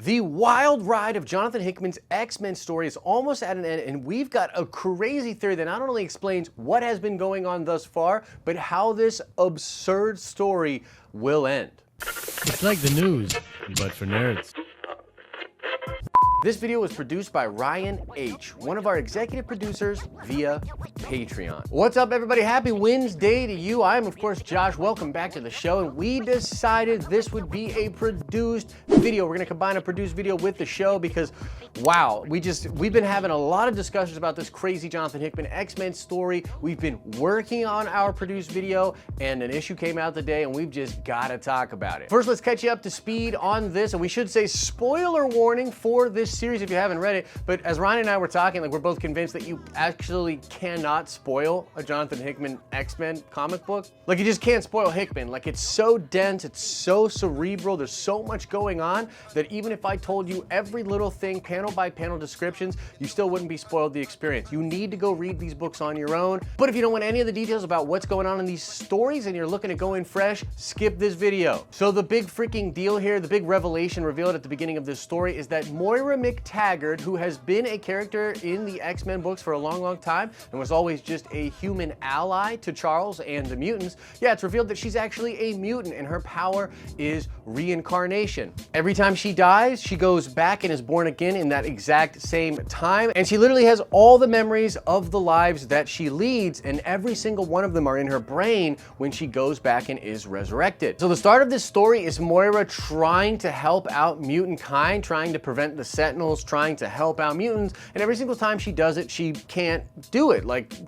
The wild ride of Jonathan Hickman's X-Men story is almost at an end, and we've got a crazy theory that not only explains what has been going on thus far, but how this absurd story will end. It's like the news, but for nerds. This video was produced by Ryan H., one of our executive producers via Patreon. What's up, everybody? Happy Wednesday to you. I am, of course, Josh. Welcome back to the show. And we decided this would be a produced video. We're going to combine a produced video with the show because, wow, we've been having a lot of discussions about this crazy Jonathan Hickman X-Men story. We've been working on our produced video, and an issue came out today, and we've just got to talk about it. First, let's catch you up to speed on this, and we should say spoiler warning for this series if you haven't read it, but as Ryan and I were talking, we're both convinced that you actually cannot spoil a Jonathan Hickman X-Men comic book. You just can't spoil Hickman. It's so dense, it's so cerebral, there's so much going on that even if I told you every little thing, panel by panel descriptions, you still wouldn't be spoiled the experience. You need to go read these books on your own. But if you don't want any of the details about what's going on in these stories and you're looking to go in fresh, skip this video. So the big freaking deal here, the big revelation revealed at the beginning of this story is that Moira Taggart, who has been a character in the X-Men books for a long time and was always just a human ally to Charles and the mutants, it's revealed that she's actually a mutant and her power is reincarnation. Every time she dies, she goes back and is born again in that exact same time, and she literally has all the memories of the lives that she leads, and every single one of them are in her brain when she goes back and is resurrected. So the start of this story is Moira trying to help out mutantkind, trying to prevent the Sentinels, trying to help out mutants, and every single time she does it, she can't do it.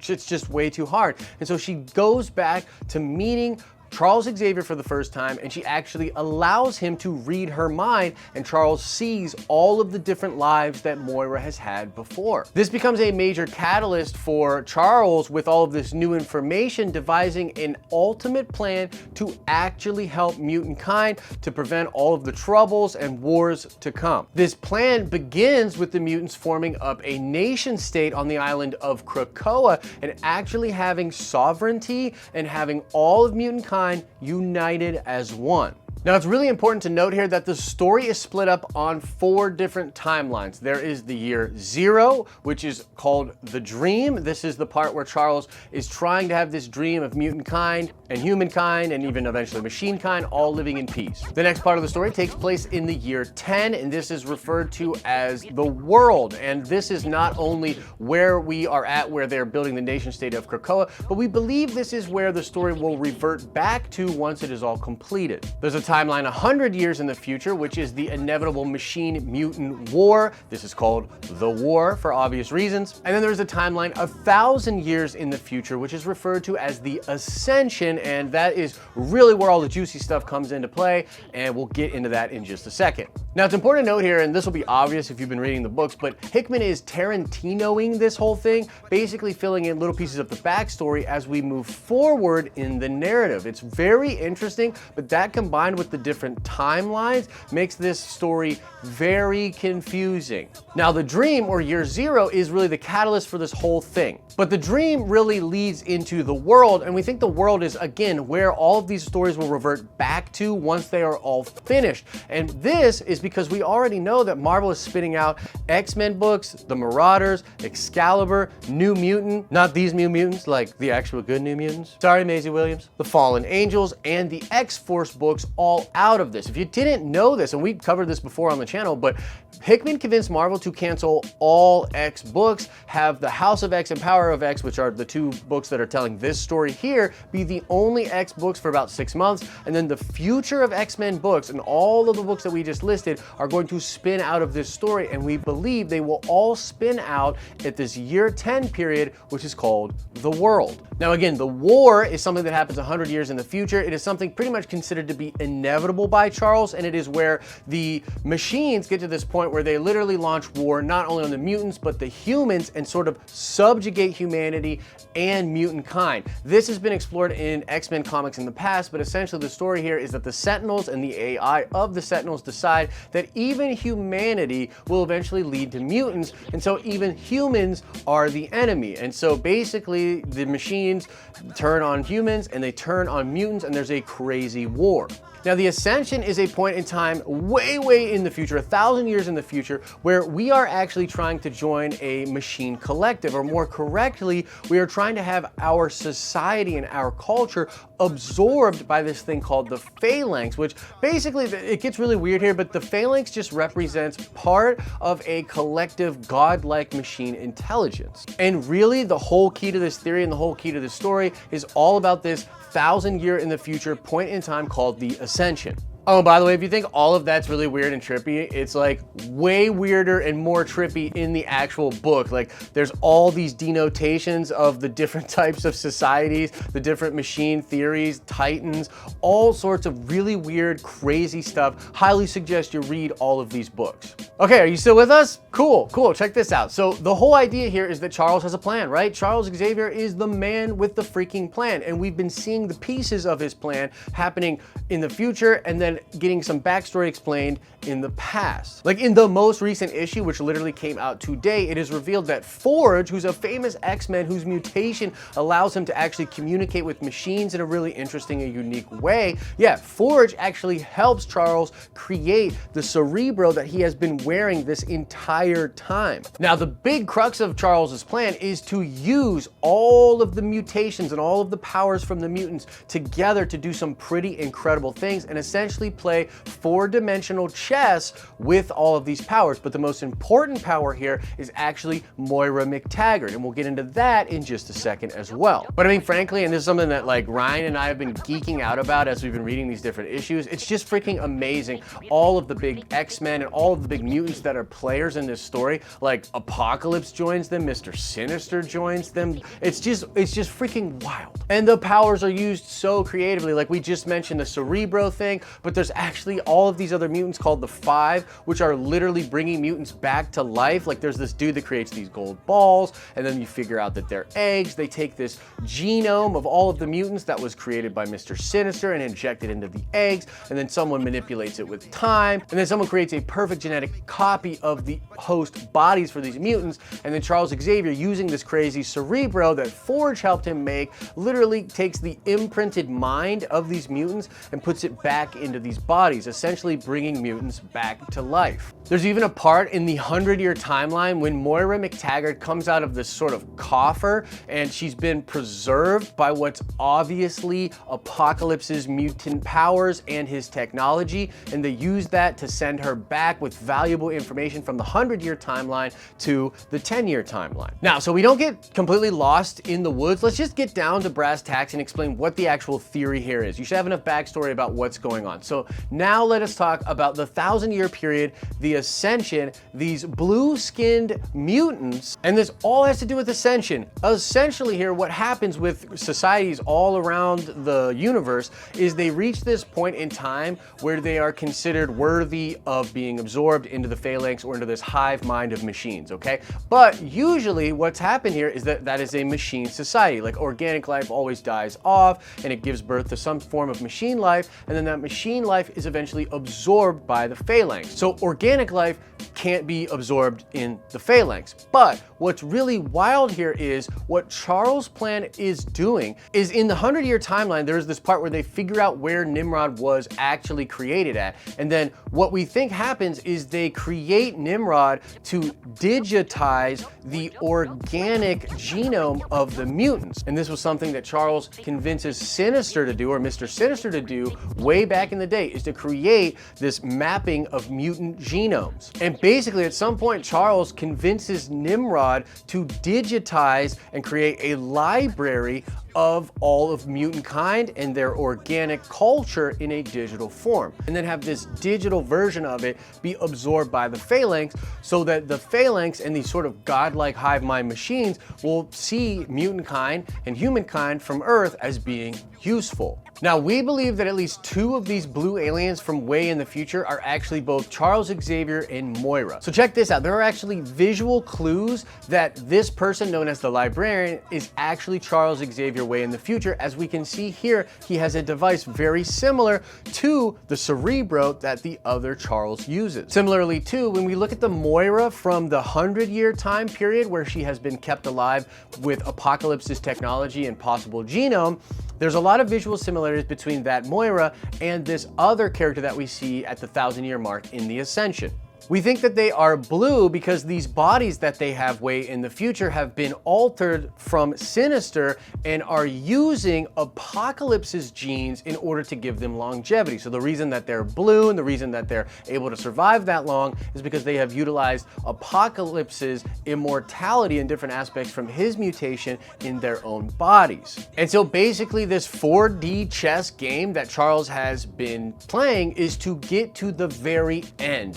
It's just way too hard. And so she goes back to meeting Charles Xavier for the first time, and she actually allows him to read her mind, and Charles sees all of the different lives that Moira has had before. This becomes a major catalyst for Charles, with all of this new information, devising an ultimate plan to actually help mutantkind to prevent all of the troubles and wars to come. This plan begins with the mutants forming up a nation state on the island of Krakoa and actually having sovereignty and having all of mutantkind united as one. Now, it's really important to note here that the story is split up on 4 different timelines. There is the year 0, which is called the dream. This is the part where Charles is trying to have this dream of mutantkind and humankind and even eventually machinekind all living in peace. The next part of the story takes place in the year 10, and this is referred to as the world. And this is not only where we are at, where they're building the nation state of Krakoa, but we believe this is where the story will revert back to once it is all completed. There's a timeline 100 years in the future, which is the inevitable machine-mutant war. This is called the war for obvious reasons. And then there's a timeline 1,000 years in the future, which is referred to as the Ascension, and that is really where all the juicy stuff comes into play, and we'll get into that in just a second. Now, it's important to note here, and this will be obvious if you've been reading the books, but Hickman is Tarantinoing this whole thing, basically filling in little pieces of the backstory as we move forward in the narrative. It's very interesting, but that combined with the different timelines makes this story very confusing. Now, the dream, or year 0, is really the catalyst for this whole thing. But the dream really leads into the world, and we think the world is, again, where all of these stories will revert back to once they are all finished. And this is because we already know that Marvel is spinning out X-Men books, the Marauders, Excalibur, New Mutant, not these New Mutants, like the actual good New Mutants. Sorry, Maisie Williams. The Fallen Angels and the X-Force books all out of this. If you didn't know this, and we covered this before on the channel, but Hickman convinced Marvel to cancel all X books, have the House of X and Power of X, which are the 2 books that are telling this story here, be the only X books for about 6 months, and then the future of X-Men books and all of the books that we just listed are going to spin out of this story, and we believe they will all spin out at this year 10 period, which is called the world. Now, again, the war is something that happens 100 years in the future. It is something pretty much considered to be inevitable by Charles, and it is where the machines get to this point where they literally launch war not only on the mutants but the humans and sort of subjugate humanity and mutant kind. This has been explored in X-Men comics in the past, but essentially the story here is that the Sentinels and the AI of the Sentinels decide that even humanity will eventually lead to mutants, and so even humans are the enemy. And so basically the machines turn on humans and they turn on mutants, and there's a crazy war. Now, the Ascension is a point in time way in the future, 1,000 years in the future, where we are actually trying to join a machine collective, or more correctly, we are trying to have our society and our culture absorbed by this thing called the Phalanx, which basically, it gets really weird here, but the Phalanx just represents part of a collective godlike machine intelligence. And really, the whole key to this theory and the whole key to this story is all about this 1,000-year in the future point in time called the Ascension. Oh, by the way, if you think all of that's really weird and trippy, it's like way weirder and more trippy in the actual book. Like, there's all these denotations of the different types of societies, the different machine theories, titans, all sorts of really weird, crazy stuff. Highly suggest you read all of these books. Okay, are you still with us? Cool, check this out. So the whole idea here is that Charles has a plan, right? Charles Xavier is the man with the freaking plan, and we've been seeing the pieces of his plan happening in the future and then getting some backstory explained in the past. Like in the most recent issue, which literally came out today, it is revealed that Forge, who's a famous X-Men whose mutation allows him to actually communicate with machines in a really interesting and unique way. Yeah, Forge actually helps Charles create the Cerebro that he has been wearing this entire time. Now, the big crux of Charles's plan is to use all of the mutations and all of the powers from the mutants together to do some pretty incredible things and essentially play four-dimensional chess with all of these powers. But the most important power here is actually Moira McTaggart, and we'll get into that in just a second as well. But I mean, frankly, and this is something that like Ryan and I have been geeking out about as we've been reading these different issues, it's just freaking amazing. All of the big X-Men and all of the big mutants that are players in this story, like Apocalypse joins them, Mr. Sinister joins them. It's just freaking wild. And the powers are used so creatively. Like we just mentioned the Cerebro thing, but there's actually all of these other mutants called the Five, which are literally bringing mutants back to life. Like there's this dude that creates these gold balls, and then you figure out that they're eggs. They take this genome of all of the mutants that was created by Mr. Sinister and inject it into the eggs, and then someone manipulates it with time, and then someone creates a perfect genetic copy of the host bodies for these mutants, and then Charles Xavier, using this crazy Cerebro that Forge helped him make, literally takes the imprinted mind of these mutants and puts it back into these bodies, essentially bringing mutants back to life. There's even a part in the 100-year timeline when Moira McTaggart comes out of this sort of coffer, and she's been preserved by what's obviously Apocalypse's mutant powers and his technology, and they use that to send her back with valuable information from the 100-year timeline to the 10-year timeline. Now, so we don't get completely lost in the woods, let's just get down to brass tacks and explain what the actual theory here is. You should have enough backstory about what's going on. So now let us talk about the 1,000-year period, the Ascension, these blue-skinned mutants, and this all has to do with Ascension. Essentially here, what happens with societies all around the universe is they reach this point in time where they are considered worthy of being absorbed into the Phalanx or into this hive mind of machines, okay? But usually what's happened here is that that is a machine society. Like organic life always dies off and it gives birth to some form of machine life, and then that machine life is eventually absorbed by the Phalanx. So organic life can't be absorbed in the Phalanx. But what's really wild here is what Charles' plan is doing is in the 100-year timeline, there's this part where they figure out where Nimrod was actually created at. And then what we think happens is they create Nimrod to digitize the organic genome of the mutants. And this was something that Charles convinces Sinister to do, or Mr. Sinister to do, way back in the day, is to create this mapping of mutant genomes. And basically at some point, Charles convinces Nimrod to digitize and create a library of all of mutantkind and their organic culture in a digital form, and then have this digital version of it be absorbed by the Phalanx, so that the Phalanx and these sort of godlike hive mind machines will see mutantkind and humankind from Earth as being useful. Now, we believe that at least two of these blue aliens from way in the future are actually both Charles Xavier and Moira. So check this out. There are actually visual clues that this person known as the Librarian is actually Charles Xavier way in the future. As we can see here, he has a device very similar to the Cerebro that the other Charles uses. Similarly too, when we look at the Moira from the 100-year time period where she has been kept alive with Apocalypse's technology and possible genome, There's a lot of visual similarities between that Moira and this other character that we see at the 1,000-year mark in the Ascension. We think that they are blue because these bodies that they have way in the future have been altered from Sinister and are using Apocalypse's genes in order to give them longevity. So the reason that they're blue and the reason that they're able to survive that long is because they have utilized Apocalypse's immortality in different aspects from his mutation in their own bodies. And so basically this 4D chess game that Charles has been playing is to get to the very end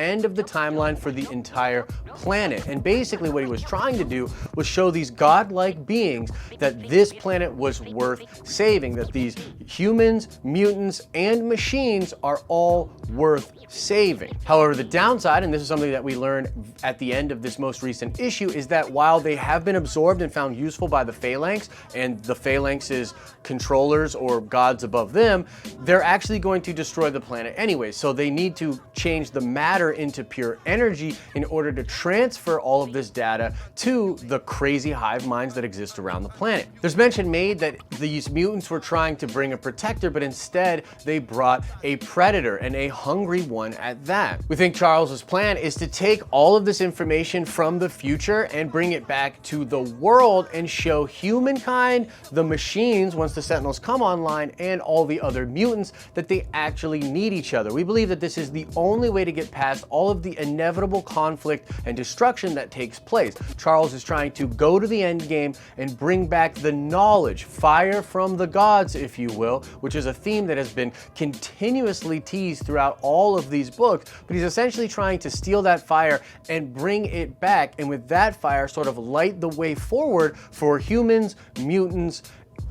of the timeline for the entire planet. And basically what he was trying to do was show these godlike beings that this planet was worth saving, that these humans, mutants, and machines are all worth saving. However, the downside, and this is something that we learned at the end of this most recent issue, is that while they have been absorbed and found useful by the Phalanx and the Phalanx's controllers or gods above them, they're actually going to destroy the planet anyway. So they need to change the matter into pure energy in order to transfer all of this data to the crazy hive minds that exist around the planet. There's mention made that these mutants were trying to bring a protector, but instead they brought a predator, and a hungry one at that. We think Charles's plan is to take all of this information from the future and bring it back to the world and show humankind, the machines once the Sentinels come online, and all the other mutants that they actually need each other. We believe that this is the only way to get past all of the inevitable conflict and destruction that takes place. Charles is trying to go to the end game and bring back the knowledge, fire from the gods, if you will, which is a theme that has been continuously teased throughout all of these books, but he's essentially trying to steal that fire and bring it back, and with that fire sort of light the way forward for humans, mutants,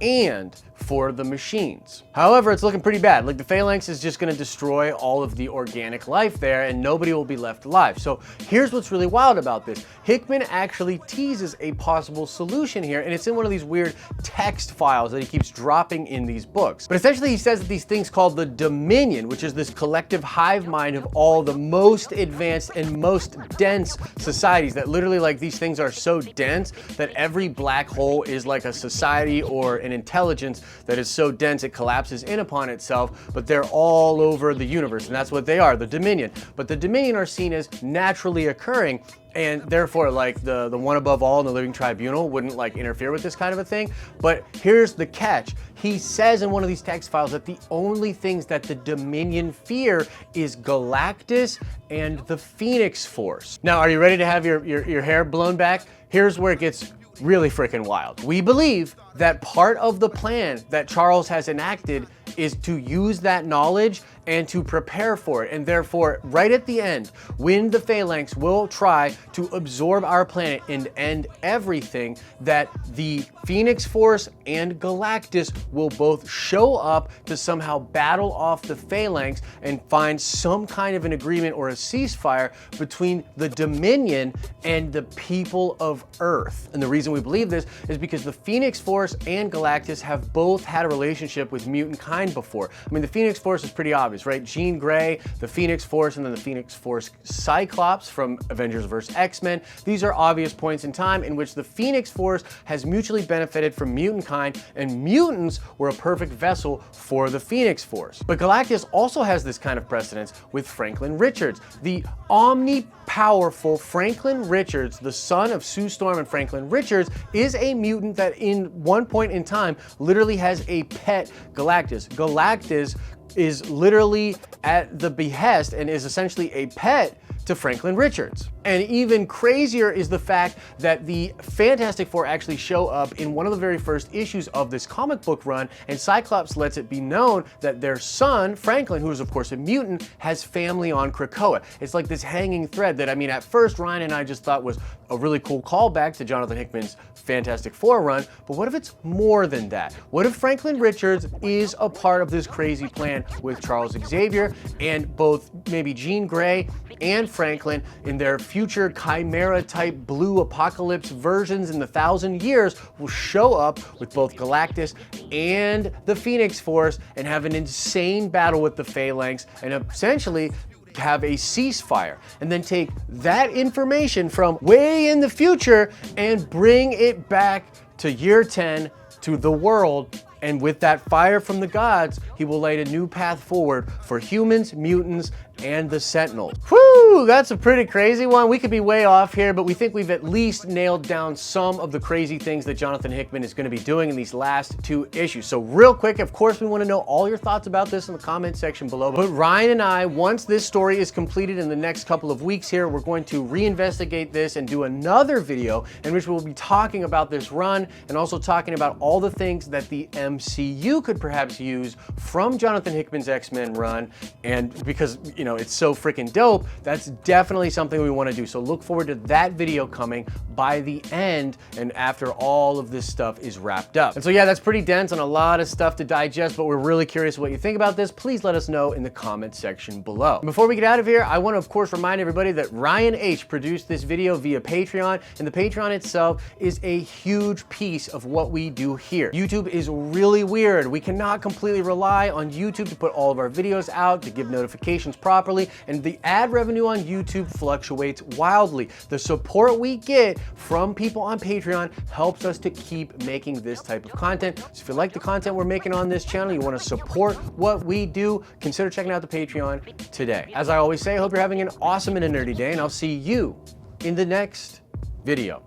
and for the machines. However, it's looking pretty bad. Like, the Phalanx is just going to destroy all of the organic life there and nobody will be left alive. So here's what's really wild about this. Hickman actually teases a possible solution here, and it's in one of these weird text files that he keeps dropping in these books. But essentially he says that these things called the Dominion, which is this collective hive mind of all the most advanced and most dense societies, that literally, like, these things are so dense that every black hole is like a society or an intelligence that is so dense it collapses in upon itself, but they're all over the universe, and that's what they are, the Dominion. But the Dominion are seen as naturally occurring, and therefore, like, the one above all in the living tribunal wouldn't, like, interfere with this kind of a thing. But here's the catch. He says in one of these text files that the only things that the Dominion fear is Galactus and the Phoenix Force. Now, are you ready to have your hair blown back? Here's where it gets really freaking wild. We believe that part of the plan that Charles has enacted is to use that knowledge and to prepare for it. And therefore, right at the end, when the Phalanx will try to absorb our planet and end everything, that the Phoenix Force and Galactus will both show up to somehow battle off the Phalanx and find some kind of an agreement or a ceasefire between the Dominion and the people of Earth. And the reason we believe this is because the Phoenix Force and Galactus have both had a relationship with mutant kind before. I mean, the Phoenix Force is pretty obvious, right? Jean Grey, the Phoenix Force, and then the Phoenix Force Cyclops from Avengers vs. X-Men. These are obvious points in time in which the Phoenix Force has mutually benefited from mutant kind, and mutants were a perfect vessel for the Phoenix Force. But Galactus also has this kind of precedence with Franklin Richards. The omnipowerful Franklin Richards, the son of Sue Storm and Franklin Richards, is a mutant that in one point in time literally has a pet Galactus. Galactus is literally at the behest and is essentially a pet to Franklin Richards. And even crazier is the fact that the Fantastic Four actually show up in one of the very first issues of this comic book run, and Cyclops lets it be known that their son, Franklin, who is of course a mutant, has family on Krakoa. It's like this hanging thread that, I mean, at first Ryan and I just thought was a really cool callback to Jonathan Hickman's Fantastic Four run, but what if it's more than that? What if Franklin Richards is a part of this crazy plan with Charles Xavier, and both maybe Jean Grey and Franklin in their future Chimera type blue apocalypse versions in the 1,000 years will show up with both Galactus and the Phoenix Force and have an insane battle with the Phalanx and essentially have a ceasefire, and then take that information from way in the future and bring it back to year 10 to the world And with that fire from the gods, he will light a new path forward for humans, mutants, and the Sentinels. Whew, that's a pretty crazy one. We could be way off here, but we think we've at least nailed down some of the crazy things that Jonathan Hickman is going to be doing in these last 2 issues. So real quick, of course, we want to know all your thoughts about this in the comment section below. But Ryan and I, once this story is completed in the next couple of weeks here, we're going to reinvestigate this and do another video in which we'll be talking about this run and also talking about all the things that the MCU could perhaps use from Jonathan Hickman's X-Men run. And because, you know, it's so freaking dope, that's definitely something we want to do. So look forward to that video coming by the end and after all of this stuff is wrapped up. And so yeah, that's pretty dense and a lot of stuff to digest, but we're really curious what you think about this. Please let us know in the comment section below. And before we get out of here, I want to of course remind everybody that Ryan H produced this video via Patreon, and the Patreon itself is a huge piece of what we do here. YouTube is really weird. We cannot completely rely on YouTube to put all of our videos out, to give notifications properly, and the ad revenue on YouTube fluctuates wildly. The support we get from people on Patreon helps us to keep making this type of content. So if you like the content we're making on this channel, you want to support what we do, consider checking out the Patreon today. As I always say, I hope you're having an awesome and a nerdy day, and I'll see you in the next video.